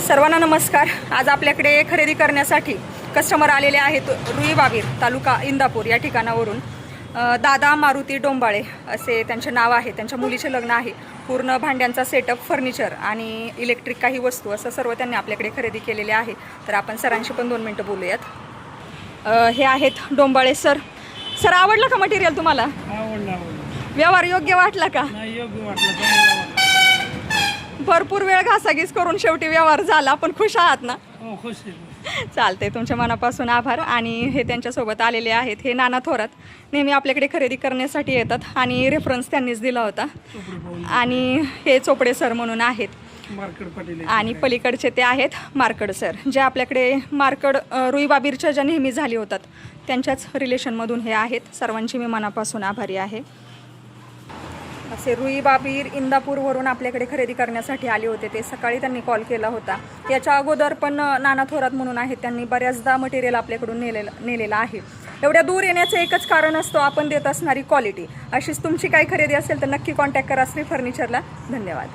सर्वांना नमस्कार। आज आपल्याकडे खरेदी करण्यासाठी कस्टमर आलेले आहेत रुईबाबीर तालुका इंदापूर या ठिकाणावरून। दादा मारुती डोंबाळे असे त्यांचे नाव आहे। त्यांच्या मुलीचे लग्न आहे। पूर्ण भांड्यांचा सेटअप, फर्निचर आणि इलेक्ट्रिक काही वस्तू असं सर्व त्यांनी आपल्याकडे खरेदी केलेले आहे। तर आपण सरांशी पण 2 मिनिटं बोलूयात। हे आहेत डोंबाळे सर। सर, आवडलं का मटेरियल तुम्हाला? आवडलं। व्यवहार योग्य वाटला का? नाही, योग्य वाटलं। भरपूर वेळ घासाघीस करून शेवटी व्यवहार झाला, पण खुश आहात ना? हो, खुश आहे। चालते, तुमच्या मनापासून आभार। आणि हे त्यांच्यासोबत आलेले आहेत, हे नाना थोरात। नेहमी आपल्याकडे खरेदी करण्यासाठी येतात आणि रेफरन्स त्यांनीच दिला होता। आणि हे चोपडे सर म्हणून आहेत, मार्केट पाटील। आणि पलीकडचे ते आहेत मार्कड सर, जे आपल्याकडे मार्कड रुईबाबीरच्या ज्या नेहमी झाले होतात त्यांच्याच रिलेशनमधून हे आहेत। सर्वांची मी मनापासून आभारी आहे। असे रुईबाबीर इंदापूरवरून आपल्याकडे खरेदी करण्यासाठी आले होते। ते सकाळी त्यांनी कॉल केला होता। याच्या अगोदर पण नाना थोरात म्हणून आहेत, त्यांनी बऱ्याचदा मटेरियल आपल्याकडून नेलेलं आहे। एवढ्या दूर येण्याचं एकच कारण असतो आपण देत असणारी क्वालिटी। अशीच तुमची काही खरेदी असेल तर नक्की कॉन्टॅक्ट करा श्री फर्निचरला। धन्यवाद।